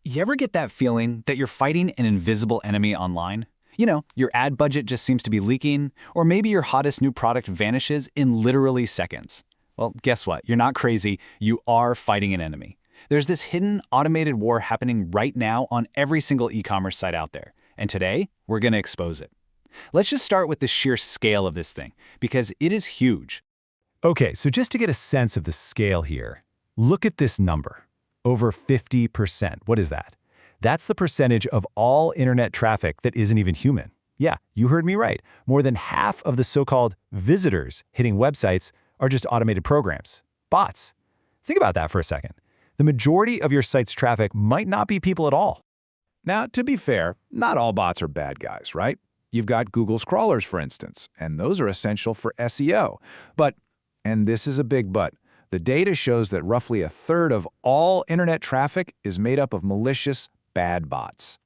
You ever get that feeling that you're fighting an invisible enemy online? You know, your ad budget just seems to be leaking, or maybe your hottest new product vanishes in literally seconds. Well, guess what? You're not crazy. You are fighting an enemy. There's this hidden automated war happening right now on every single e-commerce site out there. And today, we're going to expose it. Let's just start with the sheer scale of this thing, because it is huge. Okay, so just to get a sense of the scale here, look at this number. Over 50%. What is that? That's the percentage of all internet traffic that isn't even human. Yeah, you heard me right. More than half of the so-called visitors hitting websites are just automated programs, bots. Think about that for a second. The majority of your site's traffic might not be people at all. Now, to be fair, not all bots are bad guys, right? You've got Google's crawlers, for instance, and those are essential for SEO. But, and this is a big but, the data shows that roughly a third of all internet traffic is made up of malicious, bad bots.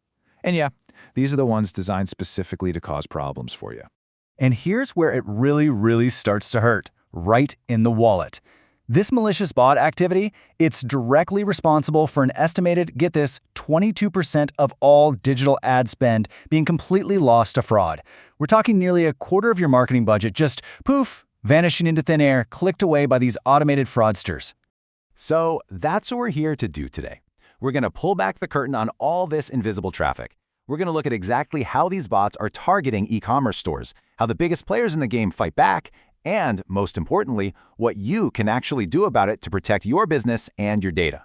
And yeah, these are the ones designed specifically to cause problems for you. And here's where it really starts to hurt, right in the wallet. This malicious bot activity, it's directly responsible for an estimated, get this, 22% of all digital ad spend being completely lost to fraud. We're talking nearly a quarter of your marketing budget just, poof, vanishing into thin air, clicked away by these automated fraudsters. So that's what we're here to do today. We're going to pull back the curtain on all this invisible traffic. We're going to look at exactly how these bots are targeting e-commerce stores, how the biggest players in the game fight back, and, most importantly, what you can actually do about it to protect your business and your data.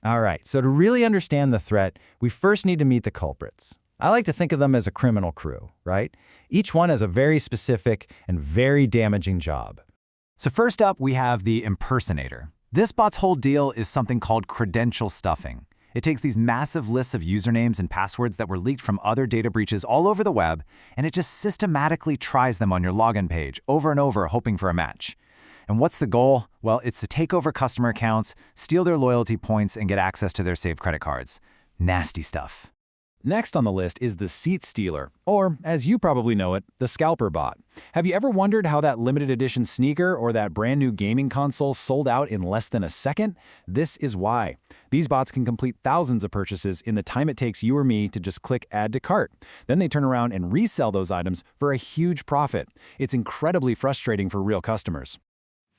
All right, so to really understand the threat, we first need to meet the culprits. I like to think of them as a criminal crew, right? Each one has a very specific and very damaging job. So first up, we have the impersonator. This bot's whole deal is something called credential stuffing. It takes these massive lists of usernames and passwords that were leaked from other data breaches all over the web, and it just systematically tries them on your login page over and over, hoping for a match. And what's the goal? Well, it's to take over customer accounts, steal their loyalty points, and get access to their saved credit cards. Nasty stuff. Next on the list is the seat stealer, or, as you probably know it, the scalper bot. Have you ever wondered how that limited edition sneaker or that brand new gaming console sold out in less than a second? This is why. These bots can complete thousands of purchases in the time it takes you or me to just click Add to Cart. Then they turn around and resell those items for a huge profit. It's incredibly frustrating for real customers.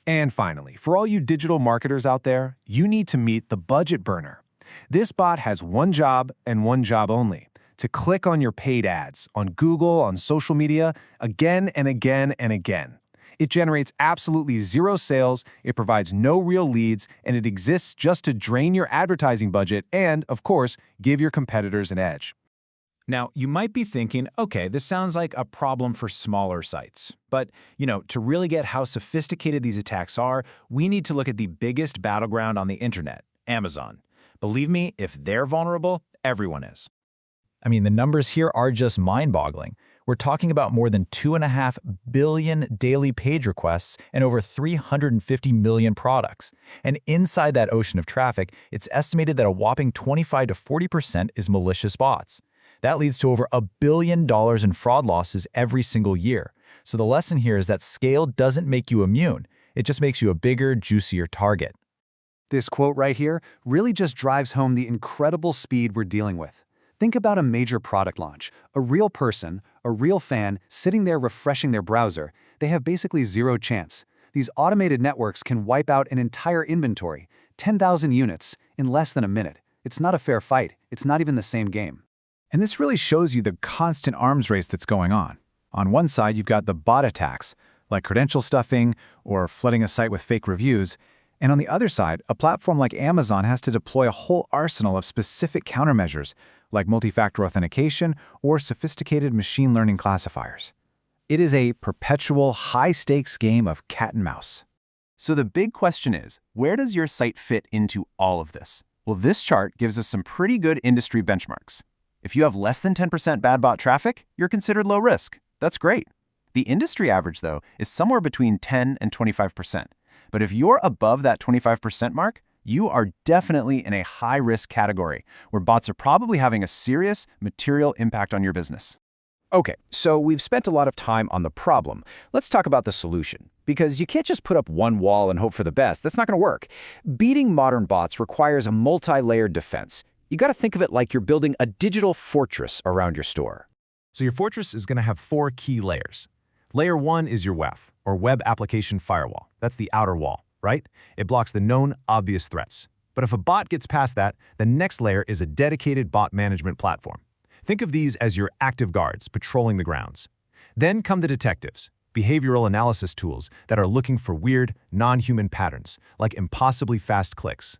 And finally, for all you digital marketers out there, you need to meet the budget burner. This bot has one job and one job only: to click on your paid ads on Google, on social media, again and again and again. It generates absolutely zero sales, it provides no real leads, and it exists just to drain your advertising budget and, of course, give your competitors an edge. Now, you might be thinking, okay, this sounds like a problem for smaller sites. But, to really get how sophisticated these attacks are, we need to look at the biggest battleground on the internet, Amazon. Believe me, if they're vulnerable, everyone is. I mean, the numbers here are just mind-boggling. We're talking about more than 2.5 billion daily page requests and over 350 million products. And inside that ocean of traffic, it's estimated that a whopping 25 to 40% is malicious bots. That leads to over $1 billion in fraud losses every single year. So the lesson here is that scale doesn't make you immune. It just makes you a bigger, juicier target. This quote right here really just drives home the incredible speed we're dealing with. Think about a major product launch. A real person, a real fan, sitting there refreshing their browser. They have basically zero chance. These automated networks can wipe out an entire inventory, 10,000 units, in less than a minute. It's not a fair fight. It's not even the same game. And this really shows you the constant arms race that's going on. On one side, you've got the bot attacks, like credential stuffing or flooding a site with fake reviews. And on the other side, a platform like Amazon has to deploy a whole arsenal of specific countermeasures, like multi-factor authentication or sophisticated machine learning classifiers. It is a perpetual, high-stakes game of cat and mouse. So the big question is, where does your site fit into all of this? Well, this chart gives us some pretty good industry benchmarks. If you have less than 10% bad bot traffic, you're considered low risk. That's great. The industry average, though, is somewhere between 10 and 25%. But if you're above that 25% mark, you are definitely in a high-risk category where bots are probably having a serious material impact on your business. Okay, so we've spent a lot of time on the problem. Let's talk about the solution. Because you can't just put up one wall and hope for the best. That's not going to work. Beating modern bots requires a multi-layered defense. You got to think of it like you're building a digital fortress around your store. So your fortress is going to have 4 key layers. Layer 1 is your WAF, or Web Application Firewall. That's the outer wall, right? It blocks the known, obvious threats. But if a bot gets past that, the next layer is a dedicated bot management platform. Think of these as your active guards patrolling the grounds. Then come the detectives, behavioral analysis tools that are looking for weird, non-human patterns, like impossibly fast clicks.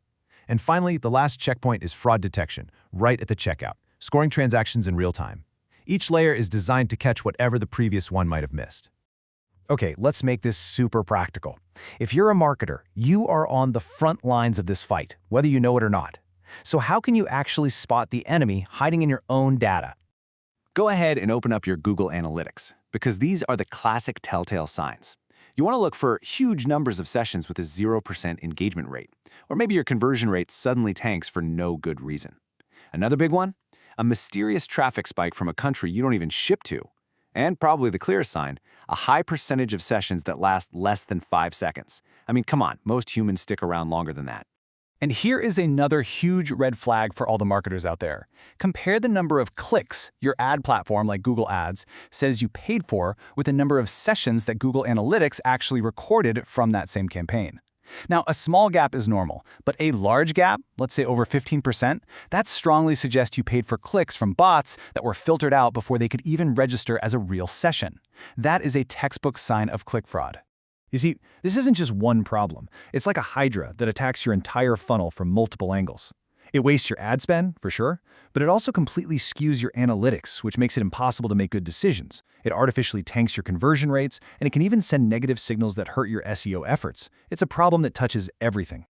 And finally, the last checkpoint is fraud detection, right at the checkout, scoring transactions in real time. Each layer is designed to catch whatever the previous one might have missed. Okay, let's make this super practical. If you're a marketer, you are on the front lines of this fight, whether you know it or not. So how can you actually spot the enemy hiding in your own data? Go ahead and open up your Google Analytics, because these are the classic telltale signs. You want to look for huge numbers of sessions with a 0% engagement rate, or maybe your conversion rate suddenly tanks for no good reason. Another big one? A mysterious traffic spike from a country you don't even ship to. And probably the clearest sign, a high percentage of sessions that last less than 5 seconds. I mean, come on, most humans stick around longer than that. And here is another huge red flag for all the marketers out there. Compare the number of clicks your ad platform like Google Ads says you paid for with the number of sessions that Google Analytics actually recorded from that same campaign. Now, a small gap is normal, but a large gap, let's say over 15%, that strongly suggests you paid for clicks from bots that were filtered out before they could even register as a real session. That is a textbook sign of click fraud. You see, this isn't just one problem. It's like a hydra that attacks your entire funnel from multiple angles. It wastes your ad spend, for sure, but it also completely skews your analytics, which makes it impossible to make good decisions. It artificially tanks your conversion rates, and it can even send negative signals that hurt your SEO efforts. It's a problem that touches everything.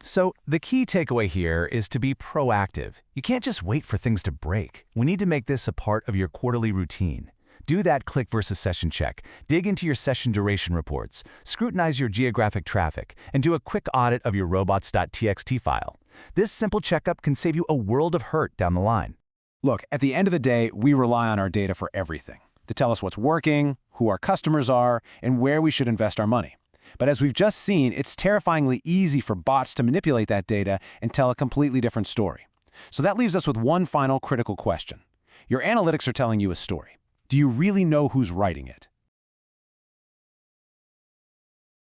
So the key takeaway here is to be proactive. You can't just wait for things to break. We need to make this a part of your quarterly routine. Do that click versus session check, dig into your session duration reports, scrutinize your geographic traffic, and do a quick audit of your robots.txt file. This simple checkup can save you a world of hurt down the line. Look, at the end of the day, we rely on our data for everything, to tell us what's working, who our customers are, and where we should invest our money. But as we've just seen, it's terrifyingly easy for bots to manipulate that data and tell a completely different story. So that leaves us with one final critical question. Your analytics are telling you a story. Do you really know who's writing it?